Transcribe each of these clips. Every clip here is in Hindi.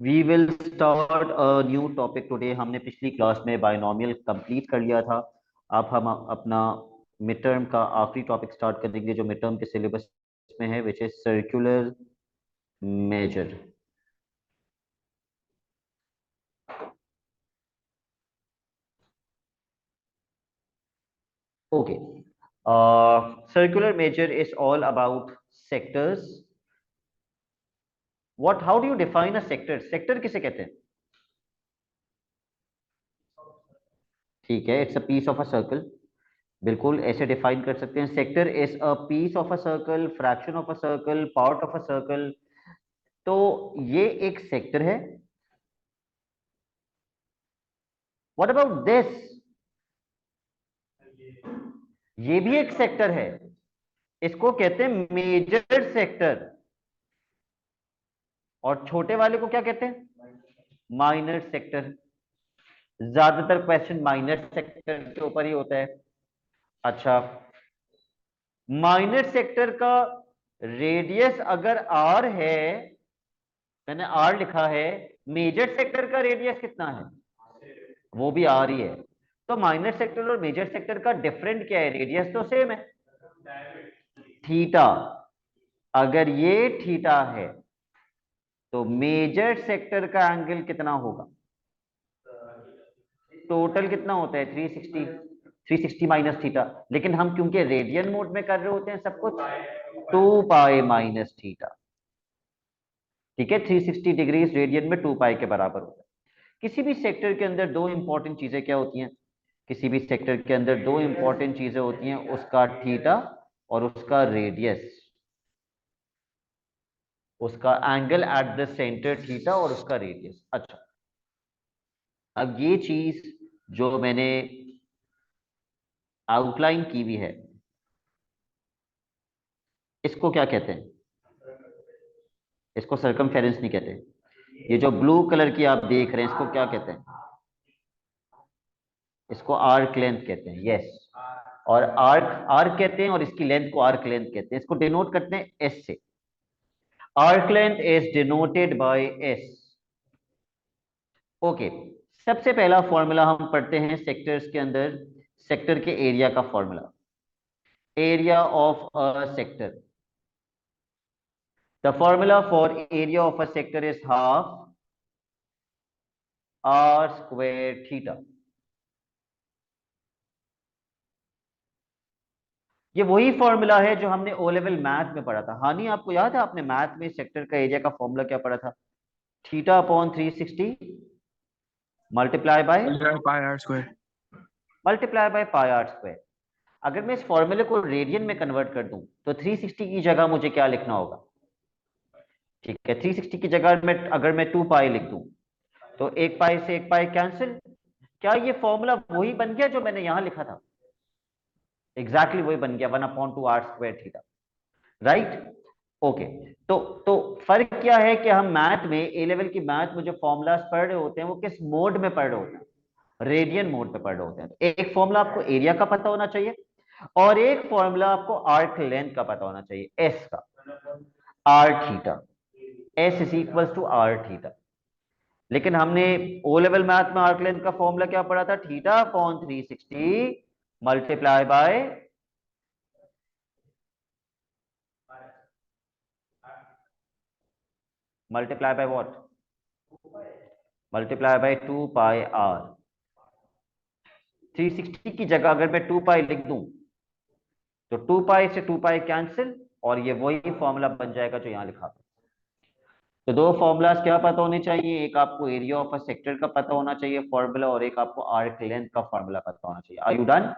We will start a new topic today. हमने पिछली क्लास में बायनोमियल कंप्लीट कर लिया था। अब हम अपना मिड टर्म का आखिरी टॉपिक स्टार्ट करेंगे जो मिड टर्म के सिलेबस में है, which is circular measure. Okay, circular measure is all about sectors. What, how do you define a sector? Sector किसे कहते हैं? ठीक है, it's a piece of a circle. बिल्कुल ऐसे डिफाइन कर सकते हैं। Sector is a piece of a circle, fraction of a circle, part of a circle. तो ये एक सेक्टर है। What about this? ये भी एक सेक्टर है। इसको कहते हैं मेजर सेक्टर। और छोटे वाले को क्या कहते हैं? Minor sector. ज्यादातर क्वेश्चन माइनर सेक्टर के ऊपर ही होता है। अच्छा, माइनर सेक्टर का रेडियस अगर आर है, मैंने आर लिखा है, मेजर सेक्टर का रेडियस कितना है? वो भी आर ही है। तो माइनर सेक्टर और मेजर सेक्टर का डिफरेंट क्या है? रेडियस तो सेम है, थीटा। अगर ये थीटा है तो मेजर सेक्टर का एंगल कितना होगा? टोटल कितना होता है? 360। 360 माइनस थीटा। लेकिन हम क्योंकि रेडियन मोड में कर रहे होते हैं सब कुछ, 2 पाई माइनस थीटा। ठीक है, 360 डिग्रीज रेडियन में 2 पाई के बराबर होता है। किसी भी सेक्टर के अंदर दो इंपॉर्टेंट चीजें क्या होती हैं? किसी भी सेक्टर के अंदर दो इंपॉर्टेंट चीजें होती हैं, उसका थीटा और उसका रेडियस। उसका angle at the centre theta और उसका रेडियस। अच्छा, अब ये चीज जो मैंने आउटलाइन की हुई है, इसको क्या कहते हैं? इसको सर्कमफेरेंस नहीं कहते। ये जो ब्लू कलर की आप देख रहे हैं, इसको क्या कहते हैं? इसको आर्क लेंथ कहते हैं। यस, और आर्क आर्क कहते हैं और इसकी लेंथ को आर्क लेंथ कहते हैं। इसको डिनोट करते हैं एस से। Arc length is denoted by S. Okay, सबसे पहला फॉर्मूला हम पढ़ते हैं सेक्टर्स के अंदर, सेक्टर के एरिया का formula. Area of a sector, the formula for area of a sector is half are square theta. ये वही फॉर्मूला है जो हमने ओ लेवल मैथ में पढ़ा था। हानि, आपको याद है आपने मैथ में सेक्टर का एरिया का फॉर्मूला क्या पढ़ा था? Theta upon 360 multiply by pi R square. Pi R square. अगर मैं इस फॉर्मूले को रेडियन में कन्वर्ट कर दूं तो 360 की जगह मुझे क्या लिखना होगा? ठीक है, 360 की जगह में अगर मैं 2 पाई लिख दूं तो 1 पाई से 1 पाई कैंसिल। क्या ये फॉर्मूला वही बन गया जो मैंने यहां लिखा था? एग्जैक्टली वही बन गया, 1/2 r² थीटा। राइट। ओके, तो फर्क क्या है कि हम मैथ में, ए लेवल की मैथ में जो फॉर्मूलाज पढ़ रहे होते हैं वो किस मोड में पढ़ रहे होते हैं? रेडियन मोड पे पढ़ रहे होते हैं। तो एक फॉर्मूला आपको एरिया का पता होना चाहिए और एक फॉर्मूला आपको आर्क लेंथ का पता होना चाहिए, एस का, R theta. S is equal to R theta. लेकिन हमने ओ लेवल मैथ में आर्क लेंथ का फॉर्मूला क्या पढ़ा था? Theta upon 360 multiply by what? Multiply by 2 pi R. 360 की जगह अगर मैं 2 पाई लिख दूं तो 2 पाई से 2 पाई कैंसिल और ये वही फॉर्मूला बन जाएगा जो यहां लिखा था। तो दो फॉर्मूलाज क्या पता होने चाहिए? एक आपको एरिया ऑफ अ सेक्टर का पता होना चाहिए फॉर्मूला, और एक आपको आर्क लेंथ का फॉर्मूला पता होना चाहिए। Are you done?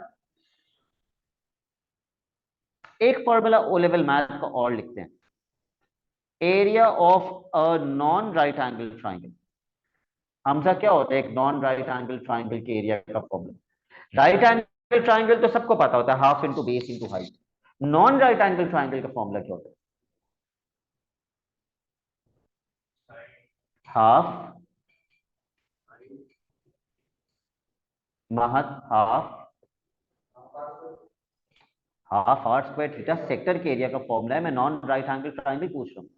एक फॉर्मूला ओ लेवल मैथ का और लिखते हैं। Area of a non right angle triangle. हमसा क्या होता है? एक नॉन राइट एंगल ट्राइंगल के एरिया का फॉर्मूला। राइट एंगल ट्राइंगल तो सबको पता होता है, half into base into height. Non right angle triangle का फॉर्मूला क्या होता है? हाफ महत half half are square theta sector के एरिया का फॉर्मूला है। मैं नॉन राइट एंगल ट्राइंगल पूछ रहा हूँ।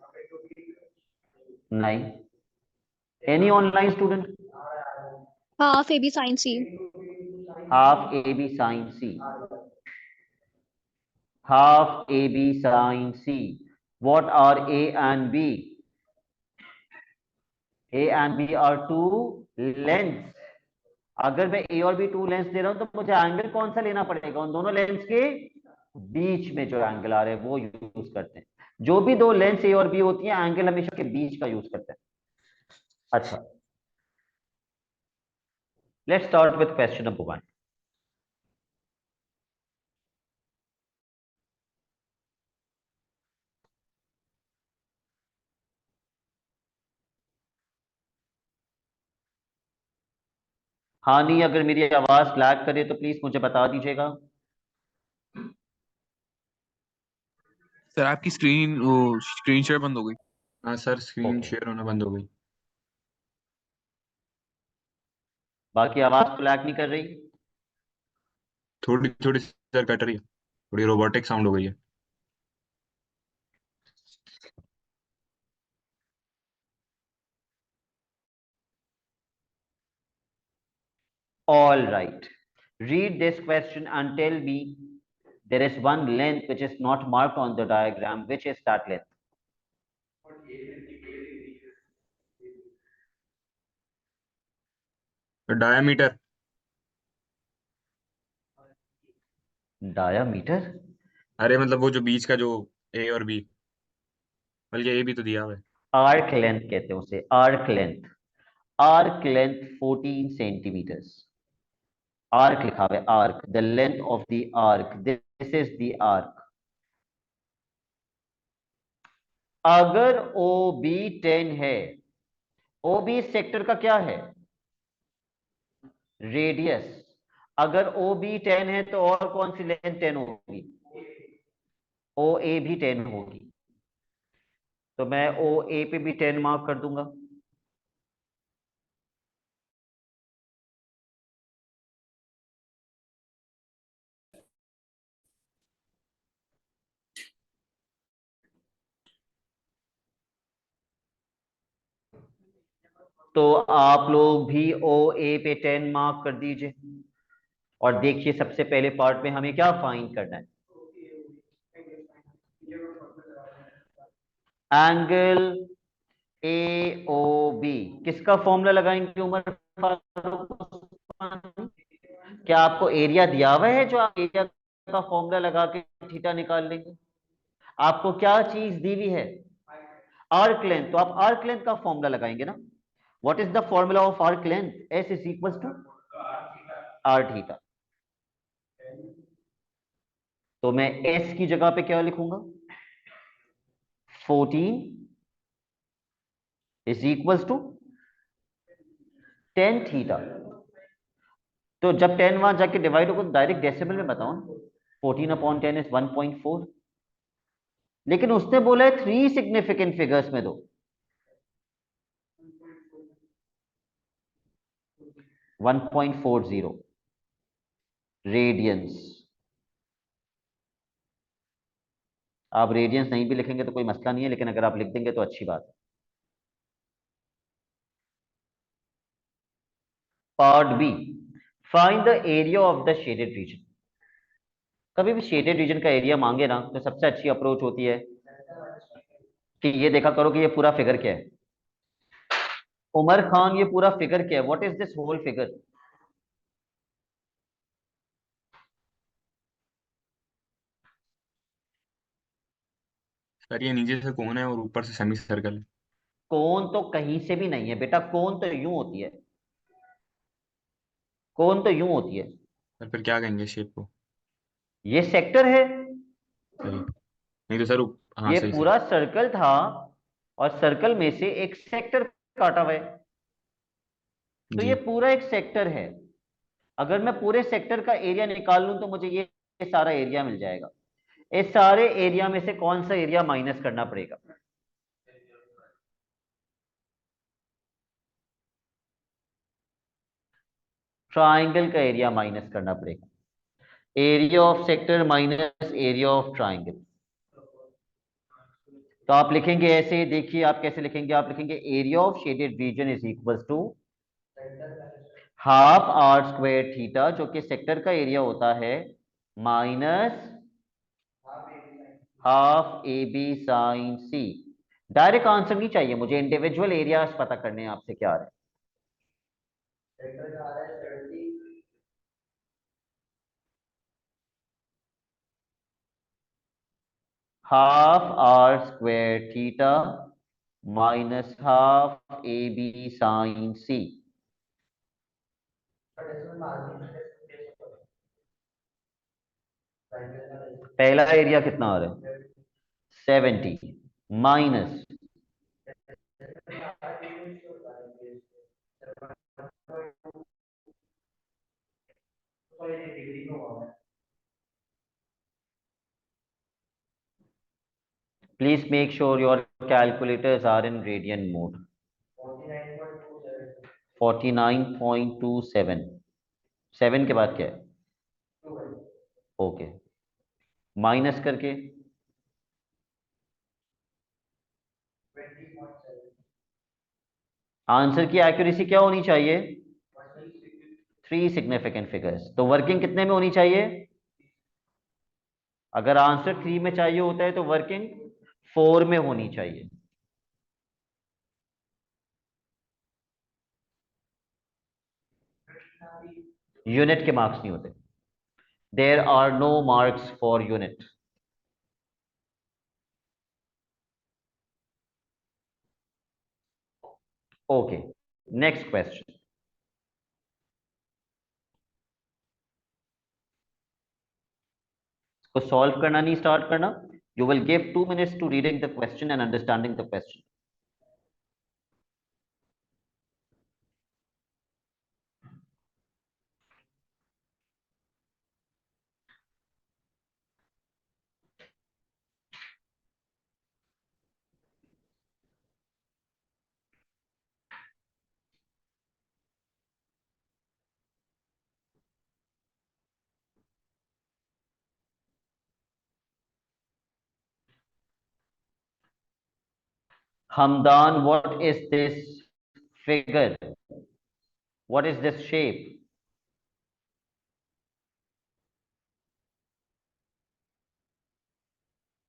नहीं, any online student? Half A B sine C. Half A B sine C, half AB sin C. What are A and B? A and B are two lengths. अगर मैं A और B टू लेंस दे रहा हूं तो मुझे एंगल कौन सा लेना पड़ेगा? उन दोनों लेंस के बीच में जो एंगल आ रहे हैं वो यूज करते हैं। जो भी दो लेंस A और B होती है एंगल हमेशा के बीच का यूज करते हैं। अच्छा, let's start with question number 1। हाँ नहीं, अगर मेरी आवाज लैग करे तो प्लीज मुझे बता दीजिएगा। सर आपकी स्क्रीन वो स्क्रीन शेयर बंद हो गई। हाँ सर, स्क्रीन ओके, शेयर होना बंद हो गई। बाकी आवाज तो लैग नहीं कर रही? थोड़ी थोड़ी सर कट रही है, थोड़ी रोबोटिक साउंड हो गई है। All right. Read this question and tell me there is one length which is not marked on the diagram. Which is that length? Diameter. Diameter? अरे मतलब वो जो बीच का जो ए और बी, बल्कि ए भी तो दिया हुआ है। Arc length कहते हैं उसे, arc length. Arc length 14 centimeters. Arc लिखा हुआ है, arc. The length of the arc. This is the arc. अगर OB 10 है, OB इस सेक्टर का क्या है? रेडियस। अगर OB 10 है तो और कौन सी लेंथ 10 होगी? OA भी 10 होगी। तो मैं OA पे भी 10 मार्क कर दूंगा। तो आप लोग भी OA पे 10 मार्क कर दीजिए। और देखिए सबसे पहले पार्ट में हमें क्या फाइंड करना है? Angle AOB। किसका फॉर्मूला लगाएंगे उमर फारूक उस्मानी? क्या आपको एरिया दिया हुआ है जो आप एरिया का फॉर्मूला लगा के थीटा निकाल लेंगे? आपको क्या चीज दी हुई है? Arc length. तो आप आर्क लेंथ का फॉर्मूला लगाएंगे ना। What is the formula of arc length? S is equal to R theta. तो मैं एस की जगह पे क्या लिखूंगा? 14 इज इक्वल टू 10 थीटा। तो जब 10 वहां जाके डिवाइड होगा तो डायरेक्ट डेसिमल में बताओ ना। 14 अपॉन 10 इज 1.4। लेकिन उसने बोला है 3 सिग्निफिकेंट फिगर्स में दो। 1.40 रेडियंस। आप रेडियंस नहीं भी लिखेंगे तो कोई मसला नहीं है, लेकिन अगर आप लिख देंगे तो अच्छी बात है। Part B, find the area of the shaded region. कभी भी शेडेड रीजन का एरिया मांगे ना तो सबसे अच्छी अप्रोच होती है कि ये देखा करो कि ये पूरा फिगर क्या है। उमर खान, ये पूरा फिगर क्या है? What is this whole figure? Sir ये नीचे से कोन है और ऊपर से सेमी सर्कल है। कोन तो कहीं से भी नहीं है बेटा, कोन तो यूं होती है। कोन तो यूं होती है। सर फिर क्या कहेंगे शेप को? ये सेक्टर है। सही। नहीं तो सर हाँ ये सही सही। पूरा सर्कल था और सर्कल में से एक सेक्टर काटा हुआ है। तो ये जी। पूरा एक सेक्टर है। अगर मैं पूरे सेक्टर का एरिया निकाल लूं तो मुझे ये सारा एरिया मिल जाएगा। इस सारे एरिया में से कौन सा एरिया माइनस करना पड़ेगा? ट्राइंगल का एरिया माइनस करना पड़ेगा। Area of sector minus area of triangle. तो आप लिखेंगे ऐसे, देखिए आप कैसे लिखेंगे, आप लिखेंगे area of shaded region is equal to half are square theta, जो कि सेक्टर का एरिया होता है, minus half A B sine C. Direct answer नहीं चाहिए मुझे, इंडिविजुअल एरियाज पता करने हैं आपसे क्या आ रहा है। Half are square theta minus half A B sine c. पहला एरिया कितना आ रहा है? 70 minus please make sure your calculators are in radian mode. 49.27, 7 के बाद क्या है? ओके, माइनस करके आंसर की एक्यूरेसी क्या होनी चाहिए? 3 सिग्निफिकेंट फिगर्स। तो वर्किंग कितने में होनी चाहिए? अगर आंसर 3 में चाहिए होता है तो वर्किंग 4 में होनी चाहिए। यूनिट के मार्क्स नहीं होते, there are no marks for unit. Okay, next question. को सॉल्व करना नहीं स्टार्ट करना। You will give 2 minutes to reading the question and understanding the question. Hamdan, what is this figure? What is this shape?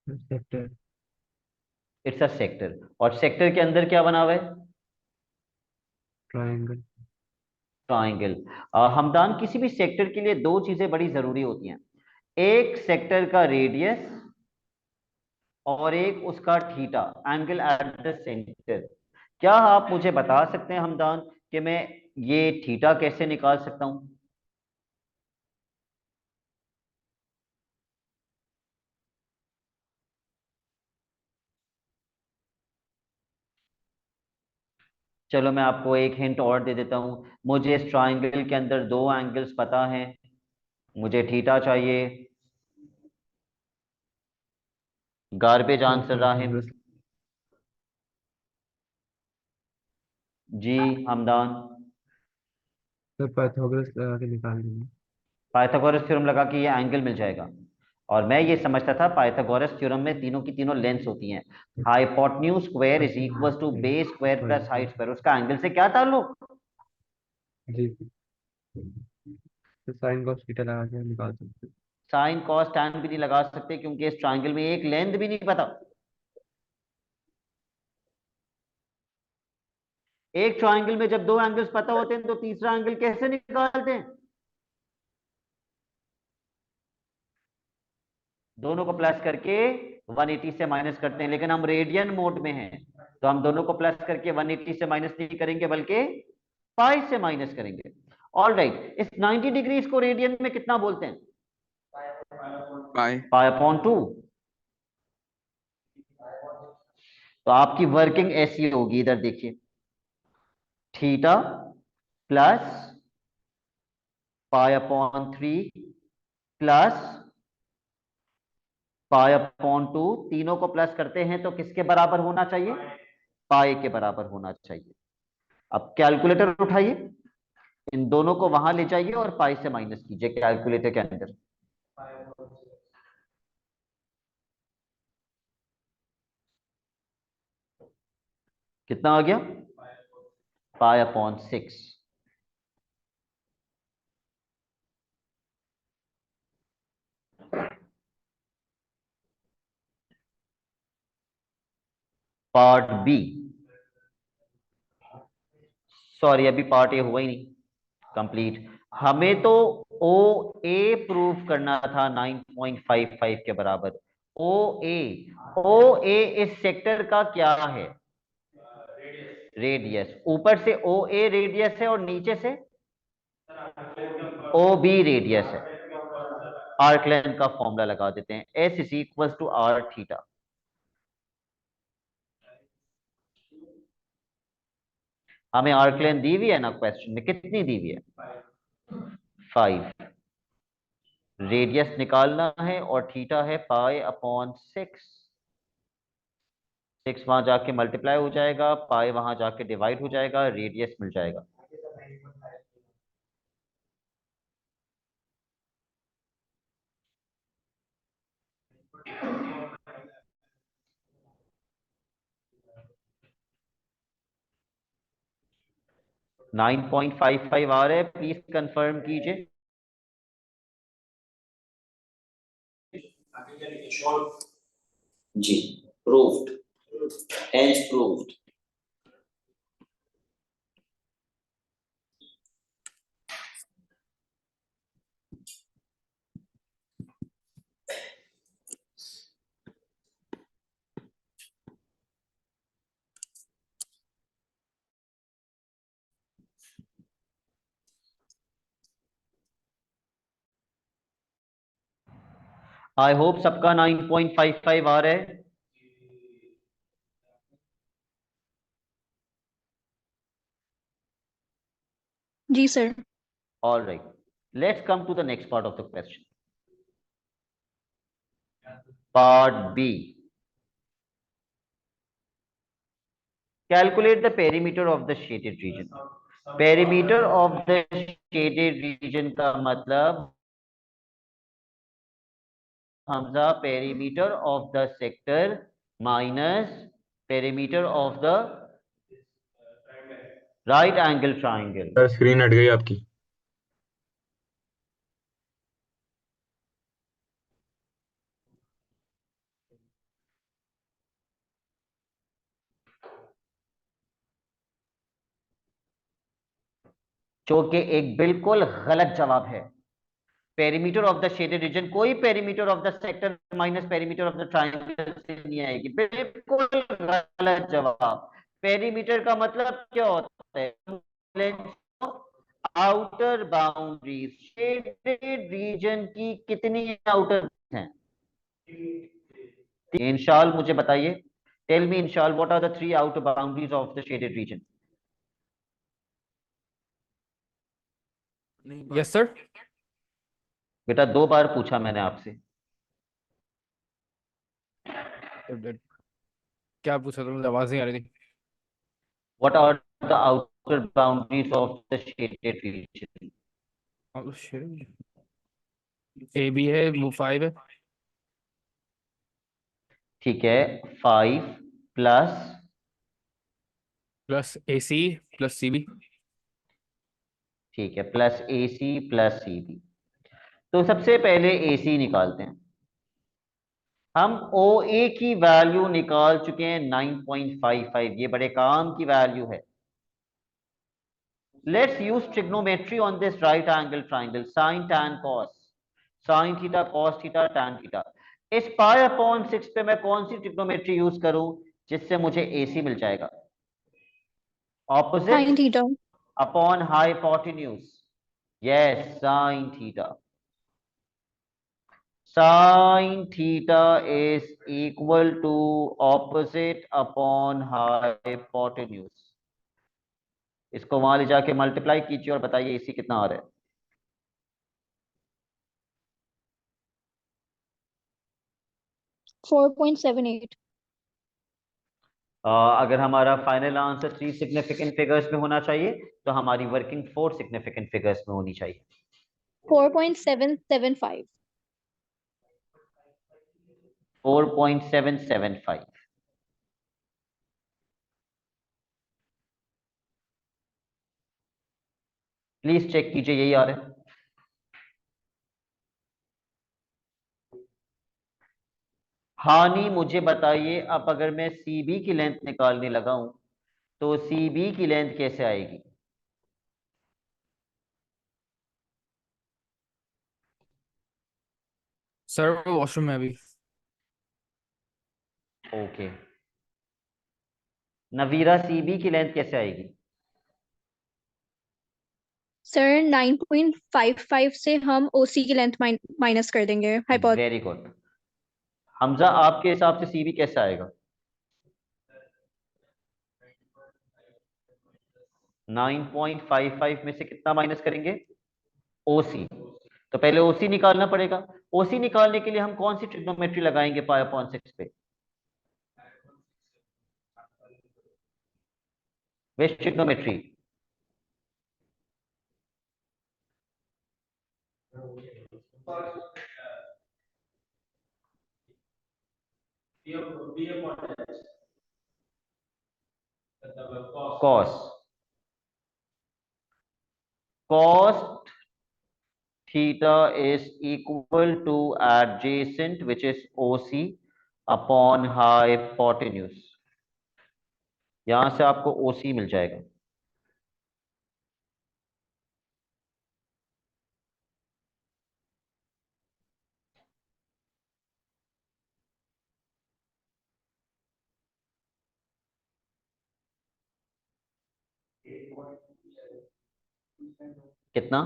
Sector. It's a sector। और सेक्टर के अंदर क्या बना हुआ है? ट्रायंगल। ट्राइंगल। हमदान, किसी भी सेक्टर के लिए दो चीजें बड़ी जरूरी होती हैं, एक सेक्टर का रेडियस और एक उसका theta, angle at the centre. क्या आप मुझे बता सकते हैं हमदान कि मैं ये थीटा कैसे निकाल सकता हूं? चलो मैं आपको एक हिंट और दे देता हूं। मुझे इस ट्राइंगल के अंदर दो एंगल्स पता हैं, मुझे थीटा चाहिए। Garbage answer Rahim. जी हमदान। सर पाइथागोरस लगा के निकाल देंगे। पाइथागोरस थ्योरम लगा के ये एंगल मिल जाएगा। और मैं ये समझता था पाइथागोरस थ्योरम में तीनों की तीनों लेंथ्स होती हैं। Hypotenuse square is equal to base square plus height square, उसका एंगल से क्या ताल्लुक? जी। तो साइन कॉस थीटा लगा के निकाल सकते हैं। साइन कॉस टैन भी नहीं लगा सकते क्योंकि इस ट्राइंगल में एक लेंथ भी नहीं पता। एक ट्राइंगल में जब दो एंगल्स पता होते हैं तो तीसरा एंगल कैसे निकालते हैं? दोनों को प्लस करके 180 से माइनस करते हैं, लेकिन हम रेडियन मोड में हैं तो हम दोनों को प्लस करके 180 से माइनस नहीं करेंगे बल्कि पाई से माइनस करेंगे। ऑल राइट, इस 90 डिग्री को रेडियन में कितना बोलते हैं? पाई। Pi upon 2। तो आपकी वर्किंग ऐसी होगी, इधर देखिए, theta plus pi upon 3 plus pi upon 2, तीनों को प्लस करते हैं तो किसके बराबर होना चाहिए? पाई के बराबर होना चाहिए। अब कैलकुलेटर उठाइए, इन दोनों को वहां ले जाइए और पाई से माइनस कीजिए कैलकुलेटर के अंदर। कितना आ गया? Pi upon 6। Part B, sorry अभी पार्ट ए हुआ ही नहीं कंप्लीट। हमें तो ओ ए प्रूव करना था 9.55 के बराबर। ओ ए इस सेक्टर का क्या है? रेडियस। ऊपर से ओ ए रेडियस है और नीचे से ओ बी रेडियस है। आर्क लेंथ का फॉर्मूला लगा देते हैं, S is equal to R theta. हमें आर्क लेंथ दी हुई है ना क्वेश्चन में, कितनी दी हुई है? 5। रेडियस निकालना है और थीटा है पाई अपॉन 6। 6 वहां जाके मल्टीप्लाई हो जाएगा, पाई वहां जाके डिवाइड हो जाएगा, रेडियस मिल जाएगा। नाइन 9.55 आ रहा है, प्लीज कंफर्म कीजिए। जी, proved, hence proved. I hope सबका 9.55 आ रहा है। जी sir. All right, let's come to the next part of the question. Part B. Calculate the perimeter of the shaded region. Perimeter of the shaded region का मतलब Hamza perimeter of the sector minus perimeter of the right angle triangle. Sir screen हट गई आपकी। जो कि एक बिल्कुल गलत जवाब है। Perimeter of the shaded region कोई perimeter of the sector minus perimeter of the triangle से नहीं आएगी, बिल्कुल गलत जवाब। पेरीमीटर का मतलब क्या होता है? Outer boundaries. शेडेड रीजन की कितनी आउटर हैं? इंशाल मुझे बताइए, tell me Inshal what are the 3 outer boundaries of the shaded region? Yes sir. बेटा 2 बार पूछा मैंने आपसे। क्या पूछा तुमने? आवाज नहीं आ रही थी। What are the outer boundaries of the shaded region? A B है, वो 5 है। ठीक है, 5 plus, plus A C plus C B. ठीक है, plus A C plus C B. तो सबसे पहले ए सी निकालते हैं। हम ओ ए की वैल्यू निकाल चुके हैं 9.55, ये बड़े काम की वैल्यू है। Let's use trigonometry on this right angle triangle. Sign tan cos, sign theta cos theta tan theta. इस पाई अपॉन 6 पे मैं कौन सी ट्रिग्नोमेट्री यूज करूं जिससे मुझे एसी मिल जाएगा? Sine opposite theta. Upon hypotenuse. Yes, sine theta. Sine theta is equal to opposite upon hypotenuse. इसको वहां ले जाके मल्टीप्लाई कीजिए और बताइए एसी कितना आ रहा है। 4.78। अगर हमारा फाइनल आंसर 3 सिग्निफिकेंट फिगर्स में होना चाहिए तो हमारी वर्किंग 4 सिग्निफिकेंट फिगर्स में होनी चाहिए। 4.775। 4.775। प्लीज चेक कीजिए, यही आ रहा है। हानि मुझे बताइए, अब अगर मैं सीबी की लेंथ निकालने लगा हूं तो सीबी की लेंथ कैसे आएगी? सर वो वॉशरूम में अभी। ओके, नवीरा सीबी की लेंथ कैसे आएगी? सर 9.55 से हम ओसी की लेंथ माइनस कर देंगे हाइपोथ। Very good. हमजा, आपके हिसाब से सीबी कैसे आएगा? 9.55 में से कितना माइनस करेंगे? ओसी। तो पहले ओसी निकालना पड़ेगा। ओसी निकालने के लिए हम कौन सी ट्रिग्नोमेट्री लगाएंगे पाई अपॉन 6 पे? वेस्ट trigonometry. Cos. Cos theta is equal to adjacent which is OC upon hypotenuse. यहां से आपको ओसी मिल जाएगा। कितना?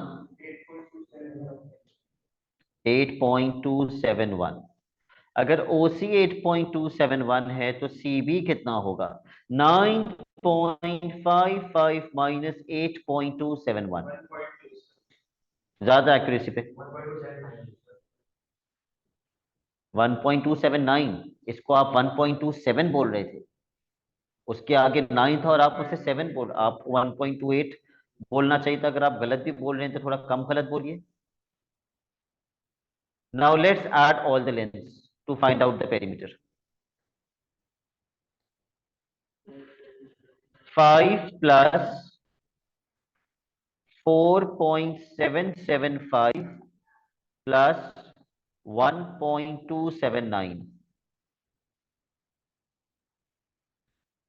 8.271। अगर OC 8.271 है तो CB कितना होगा? 9.55 माइनस 8.271। ज्यादा एक्यूरेसी पे 1.279। इसको आप 1.27 बोल रहे थे, उसके आगे 9 था और आप उससे 7 बोल, आप 1.28 बोलना चाहिए था। अगर आप गलत भी बोल रहे हैं तो थोड़ा कम गलत बोलिए। Now let's add all the lengths to find out the perimeter. 5 plus 4.775 plus 1.279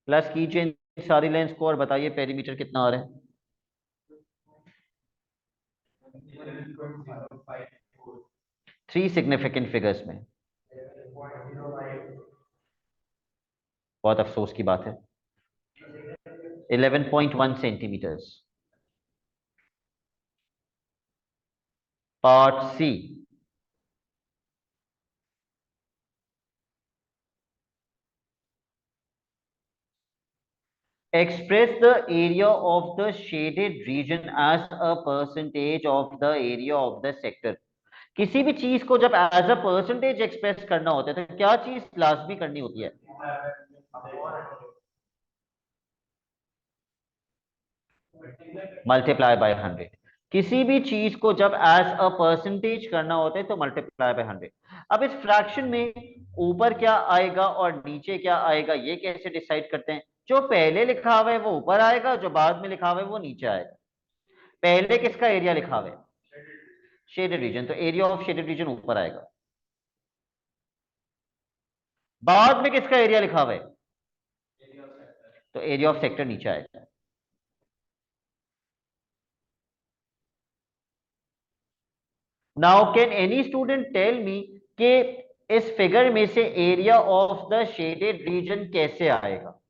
plus कीजिए इन सारी लेंस को और बताइए पेरीमीटर कितना आ रहा है? 3 सिग्निफिकेंट फिगर्स में। बहुत अफसोस की बात है। 11.1 centimetres. Part C. Express the area of the shaded region as a percentage of the area of the sector। किसी भी चीज को जब एज अ परसेंटेज एक्सप्रेस करना होता है तो क्या चीज लाजमी करनी होती है? Multiply by 100। किसी भी चीज को जब एज अ परसेंटेज करना होता है तो मल्टीप्लाई बाय 100। अब इस फ्रैक्शन में ऊपर क्या आएगा और नीचे क्या आएगा ये कैसे डिसाइड करते हैं? जो पहले लिखा हुआ है वो ऊपर आएगा, जो बाद में लिखा हुआ है वो नीचे आएगा। पहले किसका एरिया लिखा हुआ है? शेडेड रीजन, तो एरिया ऑफ शेडेड रीजन ऊपर आएगा। बाद में किसका एरिया लिखा हुआ है? तो एरिया ऑफ सेक्टर नीचे आएगा। Now can any student tell me कि इस फिगर में से area of the shaded region कैसे आएगा?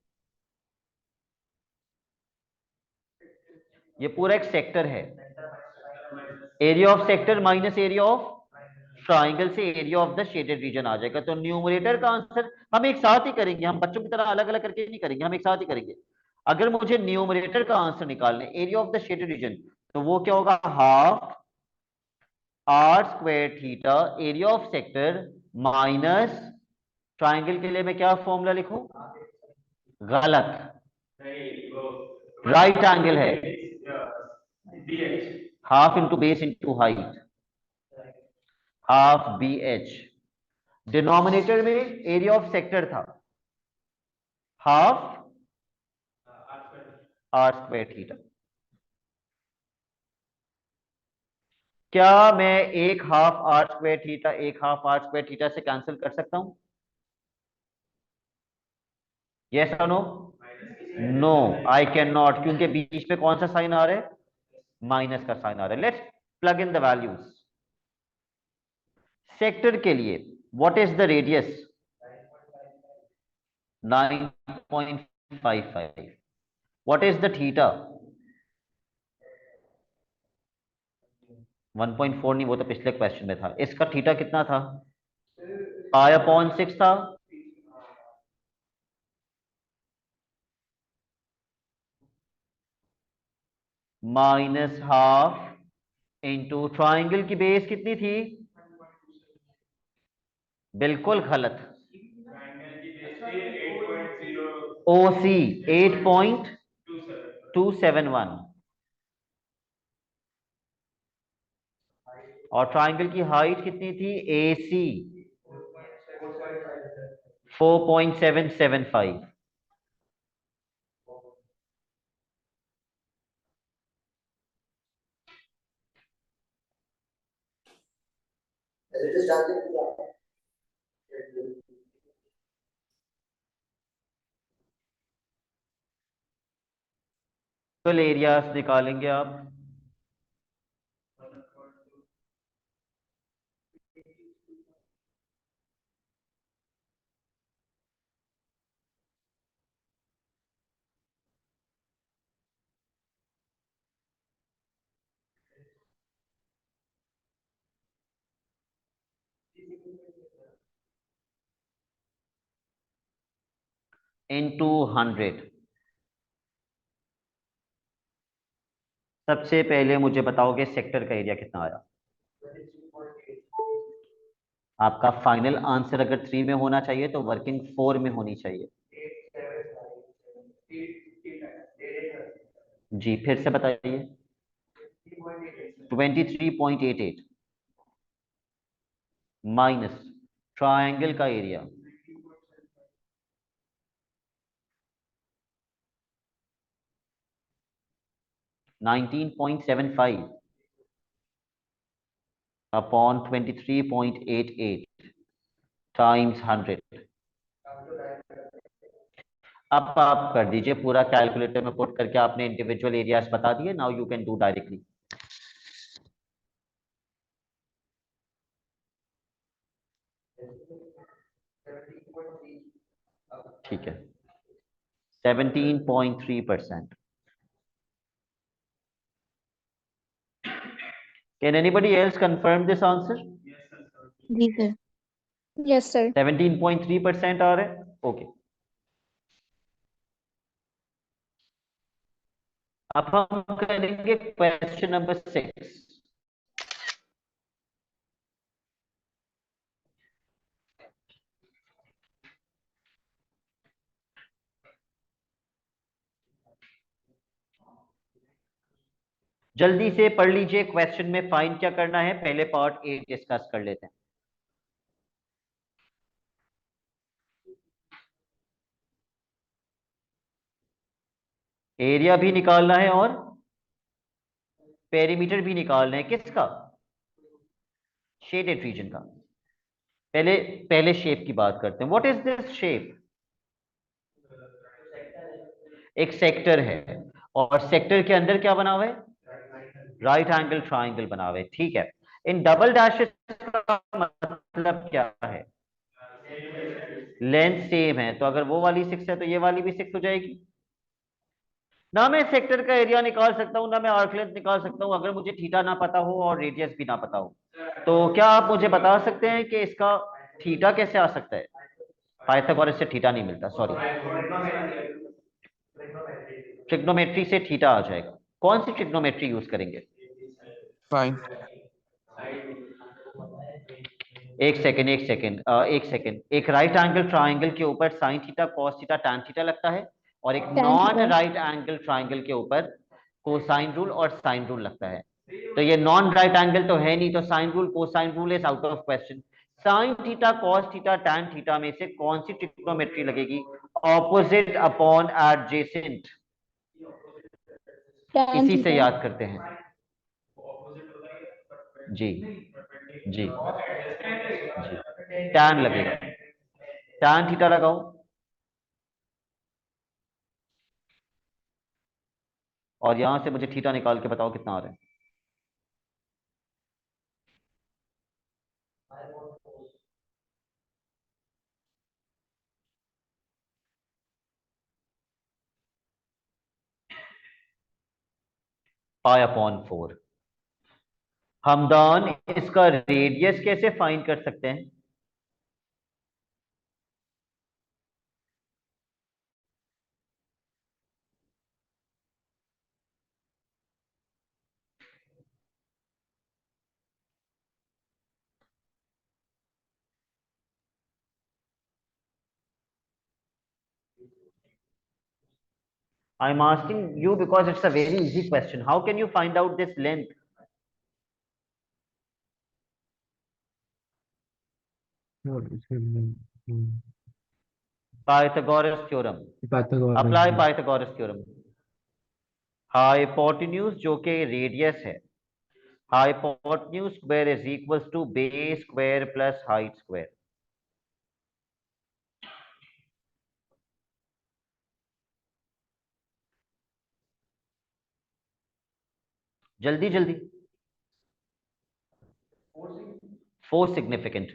ये पूरा एक सेक्टर है। Area of sector minus area of triangle से area of the shaded region आ जाएगा। तो न्यूमरेटर का आंसर हम एक साथ ही करेंगे, हम बच्चों की तरह अलग अलग करके नहीं करेंगे, हम एक साथ ही करेंगे। अगर मुझे न्यूमरेटर का आंसर निकालना है area of the shaded region, तो वो क्या होगा? Half are square theta area of sector minus triangle के लिए मैं क्या फॉर्मूला लिखूं? गलत, राइट एंगल है। Half into base into height, half B H. Denominator में एरिया ऑफ सेक्टर था हाफ आर स्क्वायर थीटा। क्या मैं एक हाफ आर स्क्वायर थीटा एक हाफ आर स्क्वायर थीटा से कैंसिल कर सकता हूं? यस और no? No, I can not, क्योंकि बीच में कौन सा साइन आ रहा है? माइनस का साइन आ रहा है। Let's plug in the values. Sector के लिए what is the radius? 9.55। What is the theta? 1.4 नहीं, वो तो पिछले क्वेश्चन में था। इसका थीटा कितना था? पाई अपॉन 6 था। माइनस हाफ इंटू ट्राइंगल की बेस कितनी थी? बिल्कुल गलत। ओसी 8.271 और ट्राइंगल की हाइट कितनी थी? एसी 4.775। कुल एरियाज निकालेंगे आप। इनटू 100। सबसे पहले मुझे बताओगे सेक्टर का एरिया कितना आया? आपका फाइनल आंसर अगर 3 में होना चाहिए तो वर्किंग 4 में होनी चाहिए। जी फिर से बताइए। 23.88 माइनस ट्रायंगल का एरिया 19.75 अपॉन 23.88 टाइम्स 100। अब आप कर दीजिए पूरा कैलकुलेटर में पुट करके। आपने इंडिविजुअल एरियाज बता दिए। Now you can do directly. ठीक है, 17.3%। Can anybody else confirm this answer? जी सर। Yes sir. 17.3% आ रहा है। ओके, अब हम करेंगे क्वेश्चन नंबर 6। जल्दी से पढ़ लीजिए। क्वेश्चन में फाइंड क्या करना है, पहले पार्ट ए डिस्कस कर लेते हैं। एरिया भी निकालना है और पेरीमीटर भी निकालना है। किसका? शेडेड रीजन का। पहले पहले शेप की बात करते हैं। What is this shape? एक सेक्टर है और सेक्टर के अंदर क्या बना हुआ है? राइट एंगल ट्राइंगल बना हुआ है। ठीक है, इन डबल डैशेस का मतलब क्या है? लेंथ सेम है, तो अगर वो वाली 6 है तो ये वाली भी 6 हो जाएगी ना। मैं सेक्टर का एरिया निकाल सकता हूं ना मैं आर्क लेंथ निकाल सकता हूं, अगर मुझे थीटा ना पता हो और रेडियस भी ना पता हो। तो क्या आप मुझे बता सकते हैं कि इसका थीटा कैसे आ सकता है? पाइथागोरस से थीटा नहीं मिलता, सॉरी। ट्रिग्नोमेट्री से थीटा आ जाएगा। कौन सी ट्रिग्नोमेट्री यूज करेंगे? फाइन। एक सेकेंड एक सेकेंड एक सेकेंड। एक राइट एंगल ट्राइंगल के ऊपर sign theta cos theta tan theta लगता है और एक tan non theta. Right angle triangle के ऊपर कोसाइन रूल और साइन रूल लगता है। तो ये नॉन राइट एंगल तो है नहीं, तो sine rule cosine rule is out of question. Sine theta cos theta tan theta में से कौन सी ट्रिग्नोमेट्री लगेगी? Opposite upon adjacent. tan इसी से थीटा। याद करते हैं। जी जी जी, टैन लगेगा, टैन थीटा लगाओ, और यहां से मुझे थीटा निकाल के बताओ कितना आ रहा है। Pi upon 4। हमदान, इसका रेडियस कैसे फाइंड कर सकते हैं? I'm asking you because it's a very easy question. How can you find out this length? और इसमें Pythagoras theorem. Pythagoras Apply Pythagoras theorem. Hypotenuse जो कि रेडियस है, hypotenuse square is equals to base square plus height square. जल्दी जल्दी, 4 significant.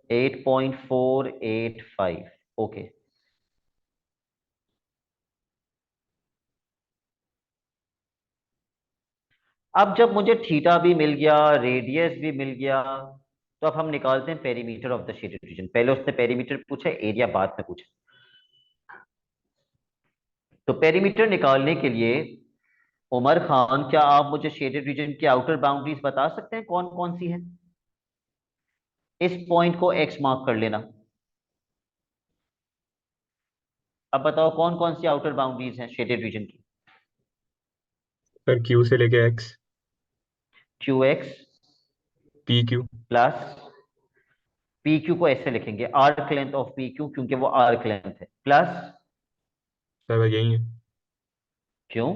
8.485. Okay. अब जब मुझे थीटा भी मिल गया, रेडियस भी मिल गया, तो अब हम निकालते हैं perimeter of the shaded reason. पहले उसने पेरीमीटर पूछा, एरिया बाद में पूछा। तो पेरीमीटर निकालने के लिए उमर खान, क्या आप मुझे शेडेड रीजन की आउटर बाउंड्रीज बता सकते हैं कौन कौन सी हैं? इस पॉइंट को एक्स मार्क कर लेना। अब बताओ कौन कौन सी आउटर बाउंड्रीज हैं शेडेड रीजन की? सर क्यू से लेके x, Q x P Q. Plus P Q को ऐसे लिखेंगे, arc length of P Q, क्योंकि वो आर्क लेंथ है, प्लस सर यही है, क्यों?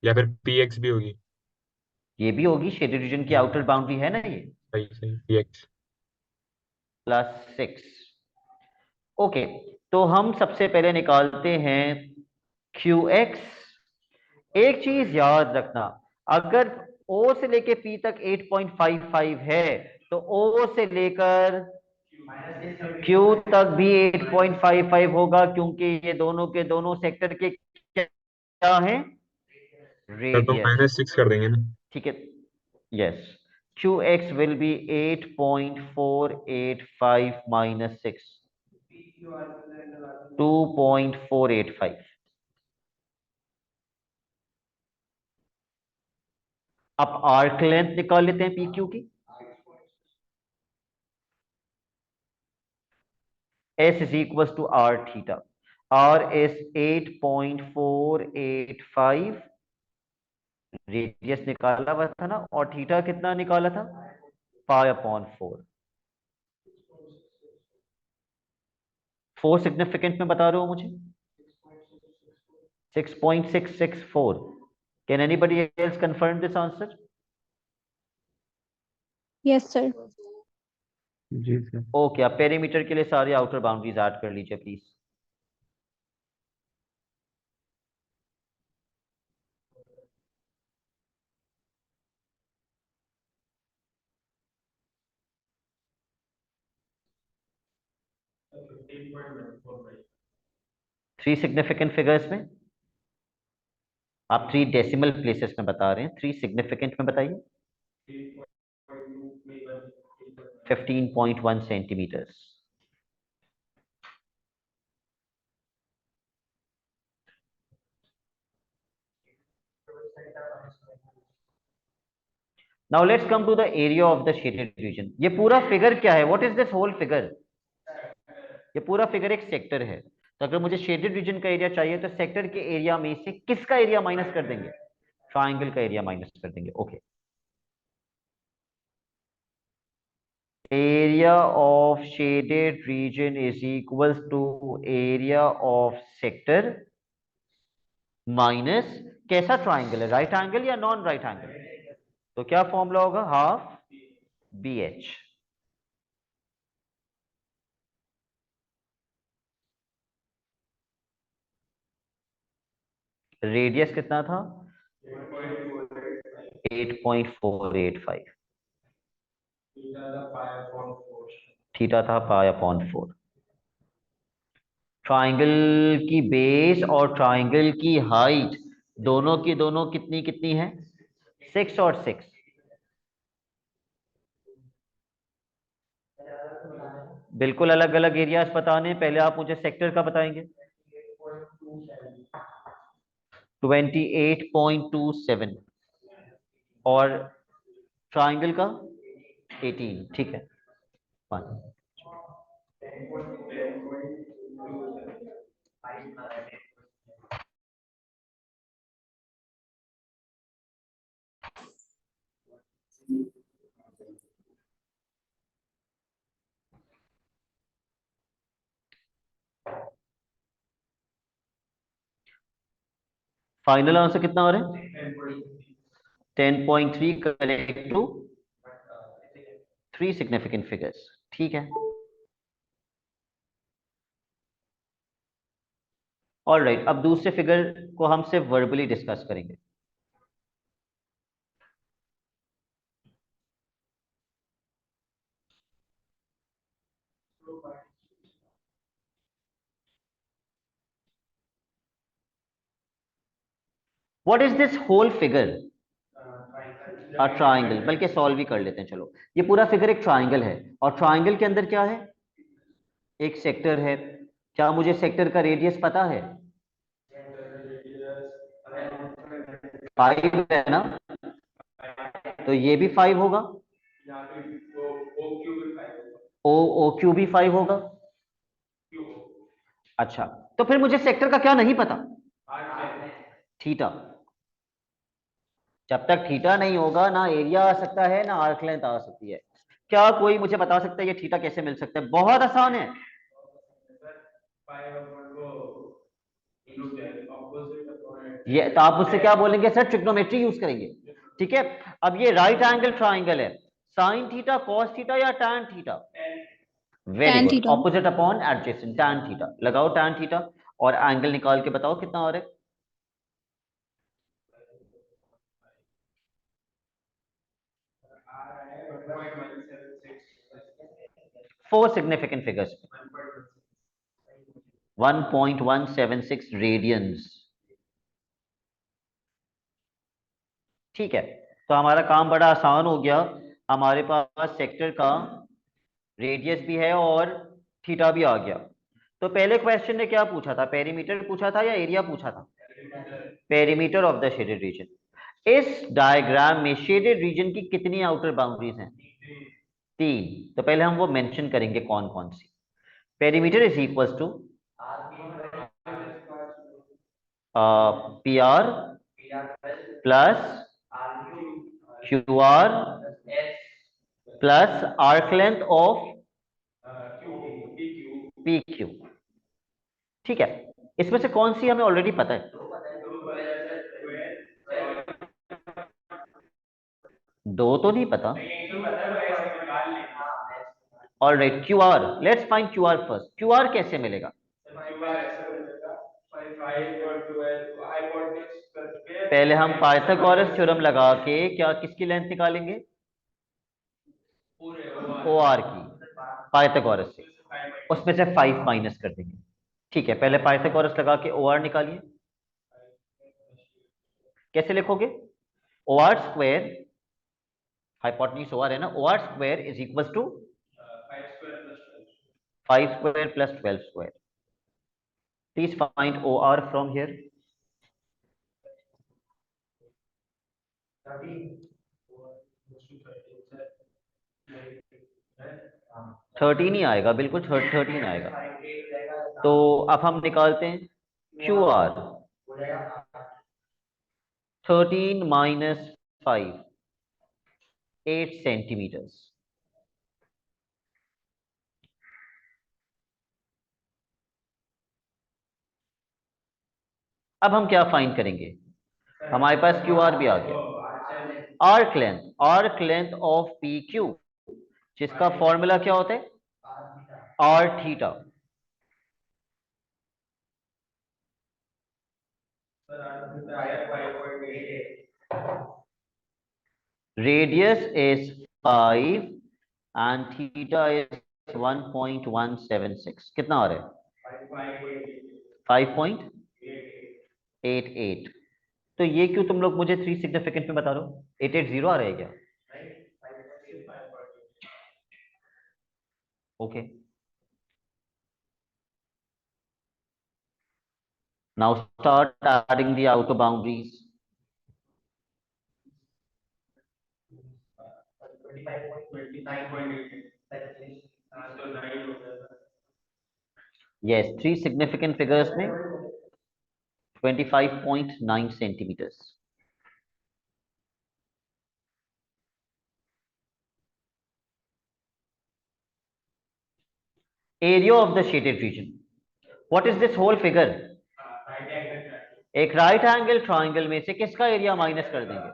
या फिर पी एक्स भी होगी। ये भी होगी, शेडेड रीजन की आउटर बाउंड्री है ना ये, सही सही, पी एक्स। प्लस 6। ओके, तो हम सबसे पहले निकालते हैं क्यू एक्स। एक चीज याद रखना, अगर ओ से लेके पी तक 8.55 है, तो ओ से लेकर क्यू तक भी 8.55 होगा, क्योंकि ये दोनों के दोनों सेक्टर के क्या हैं? सर तो रेडियस। -6 कर देंगे ना। ठीक है, yes, Q x will be 8.485 minus 6, 2.485। अब आर्क लेंथ निकाल लेते हैं पी क्यू की। S is equals to r theta. R is 8.485, radius निकाला हुआ था ना, और थीटा कितना निकाला था? Pi upon 4। 4 सिग्निफिकेंट में बता रहे हो मुझे? 6.664। Can anybody else confirm this answer? Yes sir. जी सर। ओके, आप पेरीमीटर के लिए सारी आउटर बाउंड्रीज ऐड कर लीजिए प्लीज। थ्री सिग्निफिकेंट फिगर्स में, आप 3 डेसिमल प्लेसेस में बता रहे हैं, 3 सिग्निफिकेंट में बताइए। 15.1 centimetres. Now let's come to the area of the shaded region. ये पूरा फिगर क्या है? What is this whole figure? ये पूरा फिगर एक सेक्टर है, तो अगर मुझे शेडेड रीजन का एरिया चाहिए, तो सेक्टर के एरिया में से किसका एरिया माइनस कर देंगे? ट्राइंगल का एरिया माइनस कर देंगे। Okay, area of shaded region is equals to area of sector minus कैसा ट्राइंगल है, राइट एंगल या नॉन राइट एंगल, तो क्या फॉर्मूला होगा, हाफ बी एच। रेडियस कितना था, 8.485, थीटा था पाई अपॉन 4। ट्राइंगल की बेस और ट्राइंगल की हाइट दोनों की दोनों कितनी कितनी है, 6 और 6। बिल्कुल अलग अलग एरियाज बताने, पहले आप मुझे सेक्टर का बताएंगे। 28.27 और ट्राइंगल का 18, ठीक है। Fine. फाइनल आंसर कितना हो रहा है, 10.3 करेक्ट टू 3 सिग्निफिकेंट फिगर्स, ठीक है। ऑल राइट, अब दूसरे फिगर को हम सिर्फ वर्बली डिस्कस करेंगे। What is this whole figure, a triangle, बल्कि सॉल्व ही कर लेते हैं चलो। ये पूरा फिगर एक ट्राइंगल है और ट्राइंगल के अंदर क्या है, एक सेक्टर है। क्या मुझे सेक्टर का रेडियस पता है, 5 है ना, तो ये भी 5 होगा, ओ क्यू भी 5 होगा। अच्छा, तो फिर मुझे सेक्टर का क्या नहीं पता, थीटा। जब तक थीटा नहीं होगा ना एरिया आ सकता है ना आर्क लेंथ आ सकती है। क्या कोई मुझे बता सकता है ये थीटा कैसे मिल सकता है, बहुत आसान है। ये तो आप मुझसे क्या बोलेंगे, सर ट्रिग्नोमेट्री यूज करेंगे, ठीक है। अब ये राइट एंगल ट्राइंगल है, साइन थीटा कॉस थीटा या tan theta, very tan good, theta. Opposite upon adjacent, tan theta लगाओ, टैन थीटा और एंगल निकाल के बताओ कितना हो रहा है। 4 सिग्निफिकेंट फिगर्स, 1.176 रेडियंस, ठीक है। तो हमारा काम बड़ा आसान हो गया, हमारे पास सेक्टर का रेडियस भी है और थीटा भी आ गया। तो पहले क्वेश्चन ने क्या पूछा था, पेरीमीटर पूछा था या एरिया पूछा था, perimeter of the shaded reason. इस डायग्राम में शेडेड रीजन की कितनी आउटर बाउंड्रीज हैं, 3। तो पहले हम वो मेंशन करेंगे कौन कौन सी। Perimeter is equal to p r plus q r plus arc length of P q, ठीक है। इसमें से कौन सी हमें ऑलरेडी पता है, दो तो नहीं पता। Alright, Q R, let's find Q R first. Q R कैसे मिलेगा, पहले हम पाइथागोरस थ्योरम लगा के क्या किसकी लेंथ निकालेंगे, ओ आर की, पाइथागोरस से, उसमें से 5 माइनस कर देंगे, ठीक है। पहले पाइथागोरस लगा के ओ आर निकालिए, कैसे लिखोगे, O R square, hypotenuse O R है ना, O R square is equal to 5 square plus 12 square. Please find O R from here. 13 ही आएगा, बिल्कुल 13 आएगा। तो अब हम निकालते हैं क्यू आर, 13 माइनस 5, 8 सेंटीमीटर्स। अब हम क्या फाइंड करेंगे? हमारे पास क्यू आर भी आ गया। Arc length of P Q, जिसका फॉर्मूला क्या होता है? R theta. Radius is 5 and theta is 1.176। कितना आ रहा है? 5.88। तो ये क्यों तुम लोग मुझे 3 सिग्निफिकेंट में बता रहे हो? 880 आ रहा है क्या? Okay, now start adding the outer boundaries. Yes, 3 significant figures में 25.9 centimeters. Area of the shaded region. What is this whole figure? एक राइट एंगल ट्राइंगल में से किसका एरिया माइनस कर देंगे?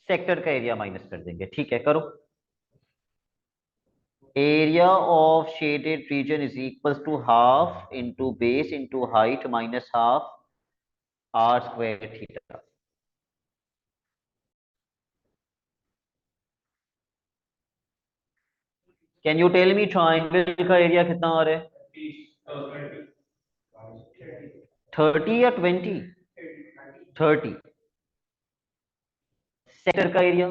सेक्टर का एरिया माइनस कर देंगे। ठीक है, करो। Area of shaded region is equals to half into base into height minus half are square theta. Can you tell me triangle का एरिया कितना आ रहा है? 30 या 20? 30। सेक्टर का एरिया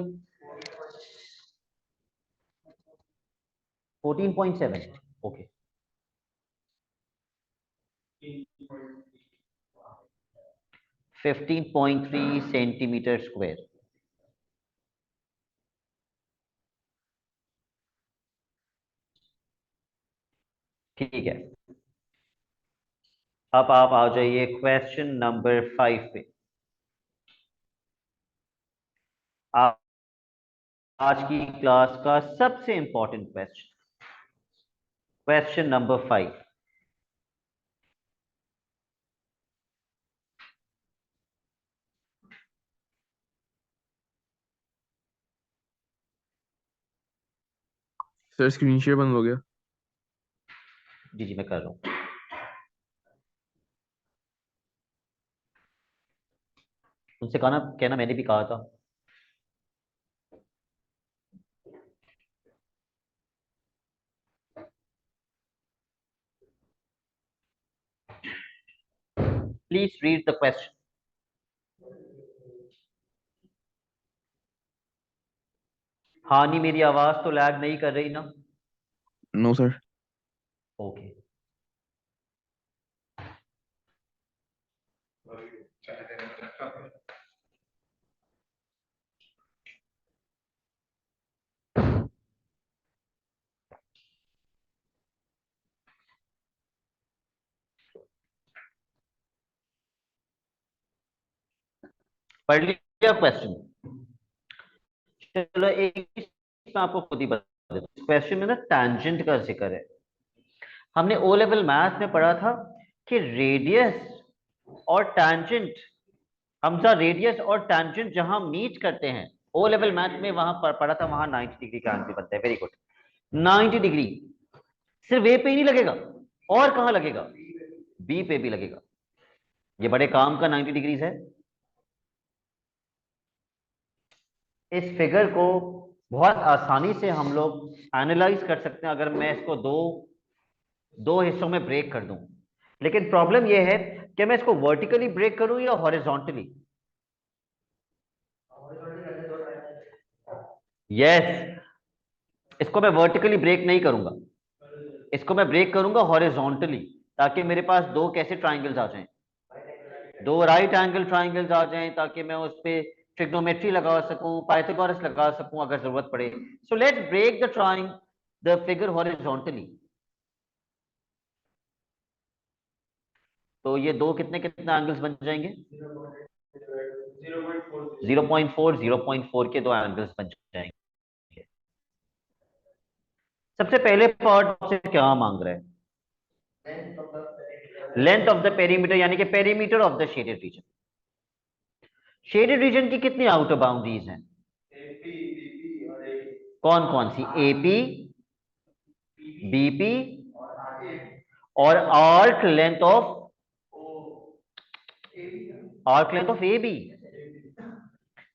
14.7। Okay, 15.3 centimetre square. ठीक है, अब आप आ जाइए क्वेश्चन नंबर 5 पे। आज की क्लास का सबसे important question, question number 5। Sir screen share बंद हो गया। जी जी, मैं कर रहा हूं। उनसे कहना मैंने भी कहा था। Please read the question. हाँ नहीं, मेरी आवाज तो लैग नहीं कर रही ना? No sir. ओके, पढ़ लिया क्वेश्चन? चलो एक मैं आपको खुद ही बता देता हूं। क्वेश्चन में ना टैंजेंट का जिक्र है। हमने ओ लेवल मैथ में पढ़ा था कि रेडियस और टैंजेंट, हमजा रेडियस और टैंजेंट जहां मीट करते हैं, ओ लेवल मैथ में वहां पर पढ़ा था, वहां 90 डिग्री का एंगल बनता है। Very good. 90 डिग्री सिर्फ ए पे ही नहीं लगेगा, और कहां लगेगा? बी पे भी लगेगा। ये बड़े काम का 90 डिग्रीज है। इस फिगर को बहुत आसानी से हम लोग एनालाइज कर सकते हैं अगर मैं इसको दो हिस्सों में ब्रेक कर दूं। लेकिन प्रॉब्लम यह है कि मैं इसको वर्टिकली ब्रेक करूं या हॉरिजॉन्टली। यस, इसको मैं वर्टिकली ब्रेक नहीं करूंगा, इसको मैं ब्रेक करूंगा हॉरिजॉन्टली, ताकि मेरे पास दो कैसे ट्राइंगल्स आ जाएं, दो राइट एंगल ट्राइंगल्स आ जाएं, ताकि मैं उस पे ट्रिग्नोमेट्री लगा सकूं, पाइथागोरस लगा सकूं अगर जरूरत पड़े। So let's break the figure horizontally. तो ये दो कितने कितने एंगल्स बन जाएंगे? 0.4 के दो एंगल्स बन जाएंगे। सबसे पहले पार्ट से क्या मांग रहा है? लेंथ ऑफ द पेरीमीटर यानी कि perimeter of the shaded region. Shaded region की कितनी आउटर बाउंड्रीज हैं? कौन कौन सी? एपी, बीपी और arc length of A B.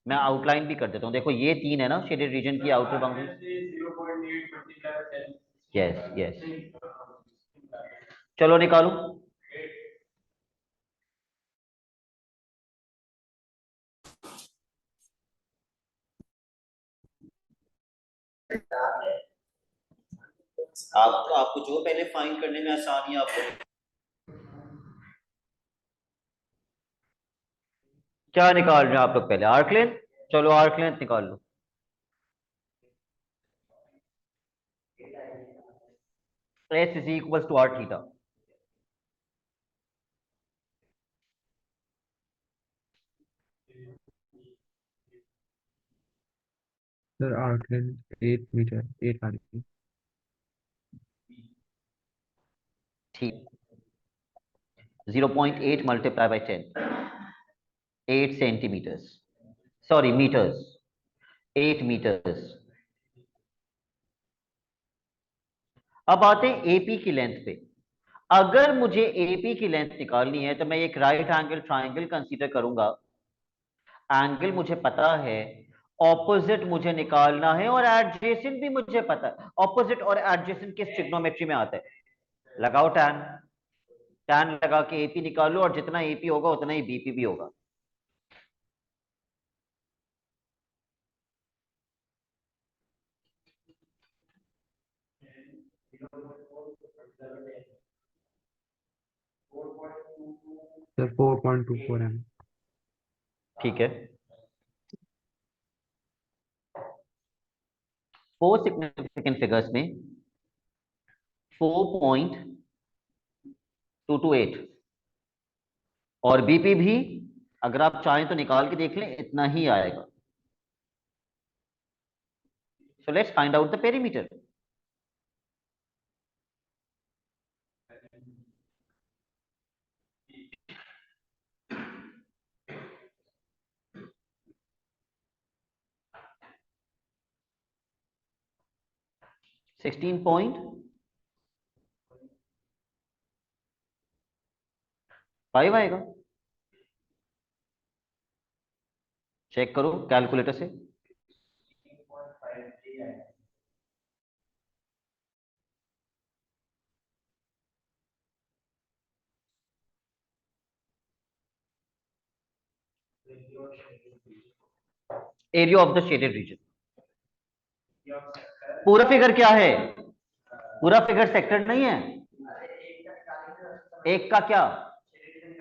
मैं आउटलाइन भी कर देता हूं। देखो ये तीन है ना शेडेड रीजन की आउटर बाउंड्री। यस यस, चलो निकालो। आपको जो पहले फाइंड करने में आसानी है आपको क्या निकाल रहे हैं आप लोग? पहले आर्क लेंथ। चलो आर्क लेंथ निकाल लो। S is equals to r theta। Sir arc length 8 metre 8 आ रही है। ठीक, 0.8 multiply by 10, 8 centimetres, sorry metres, 8 metres. अब आते हैं एपी की लेंथ पे। अगर मुझे एपी की लेंथ निकालनी है तो मैं एक राइट एंगल ट्राइंगल कंसीडर करूंगा। एंगल मुझे पता है, ऑपोजिट मुझे निकालना है और एडजेसेंट भी मुझे पता है। ऑपोजिट और एडजेसेंट किस ट्रिग्नोमेट्री में आता है? लगाओ टैन। टैन लगा के एपी निकालो और जितना एपी होगा उतना ही बीपी भी होगा। Sir 4.24 m. ठीक है, 4 सिग्निफिकेंट फिगर्स में 4.228 और बीपी भी अगर आप चाहें तो निकाल के देख लें, इतना ही आएगा। So let's find out the perimeter. Sixteen point 5 आएगा। चेक करो कैलकुलेटर से। Area of the shaded reason. पूरा फिगर क्या है? पूरा फिगर सेक्टर नहीं है। एक का क्या?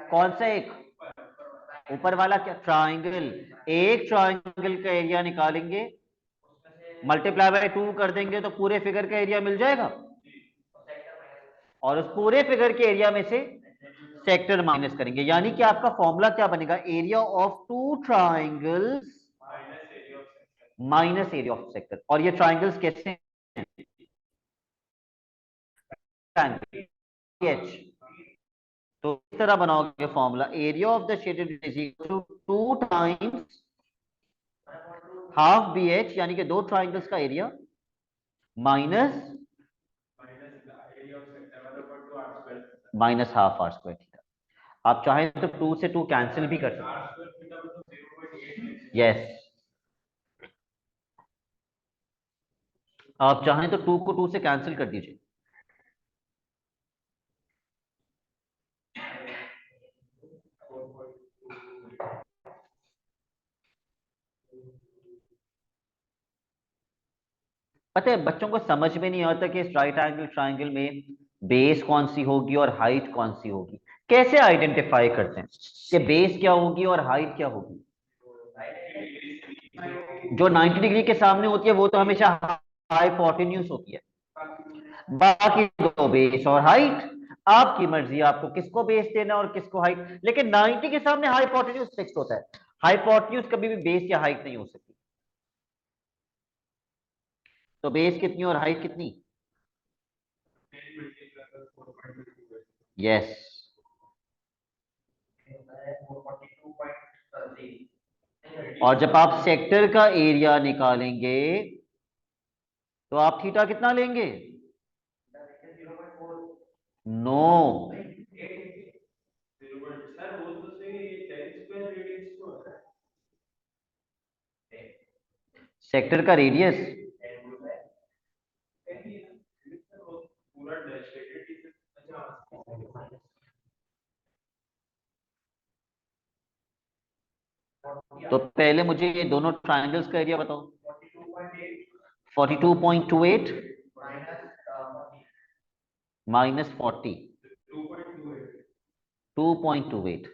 कौन सा एक? ऊपर वाला क्या? ट्राइंगल। एक ट्राइंगल का एरिया निकालेंगे, मल्टीप्लाई बाय 2 कर देंगे तो पूरे फिगर का एरिया मिल जाएगा। और उस पूरे फिगर के एरिया में से सेक्टर माइनस करेंगे, यानी कि आपका फॉर्मूला क्या बनेगा? Area of two triangles minus area of sector. और ये ट्राइंगल्स कैसे हैं? एच। तो इस तरह बनाओगे formula, area of the shaded is equal to 2 times half B h, यानी कि दो ट्राइंगल्स का area minus half are square theta. आप चाहें तो 2 से 2 कैंसिल भी कर सकते हैं। यस, आप चाहें तो 2 को 2 से कैंसिल कर दीजिए। पता है बच्चों को समझ में नहीं आता कि इस राइट एंगल ट्राइंगल में बेस कौन सी होगी और हाइट कौन सी होगी। कैसे आइडेंटिफाई करते हैं कि बेस क्या होगी और हाइट क्या होगी? जो 90 डिग्री के सामने होती है वो तो हमेशा हाइपोटेन्यूज होती है। बाकी दो बेस और हाइट, आपकी मर्जी आपको किसको बेस देना और किसको हाइट। लेकिन 90 के सामने हाइपोटेन्यूज फिक्स होता है। हाइपोटेन्यूज कभी भी बेस या हाइट नहीं हो सकती। तो बेस कितनी और हाइट कितनी? यस, और जब आप सेक्टर का एरिया निकालेंगे तो आप थीटा कितना लेंगे? नो, सेक्टर का रेडियस तो पहले मुझे ये दोनों ट्रायंगल्स का एरिया बताओ। 42.28 माइनस 40 2.28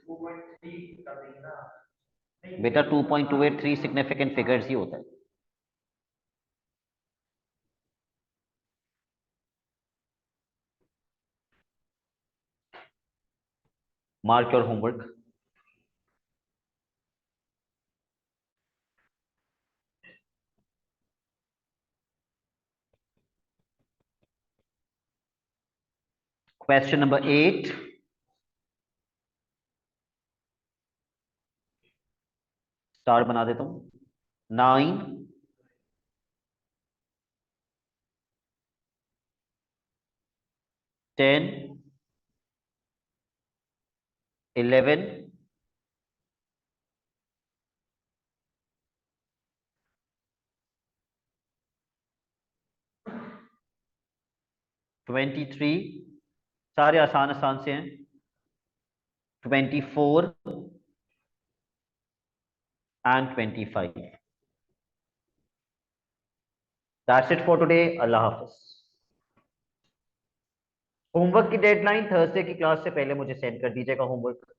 बेटा 2.28 3 सिग्निफिकेंट फिगर्स ही होता है। Mark your homework. Question number 8, star बना देता हूं। 9 10 11 23, सारे आसान आसान से हैं। 24 and 25। That's it for today। Allah Hafiz. Homework की डेडलाइन थर्सडे की क्लास से पहले मुझे सेंड कर दीजिएगा होमवर्क।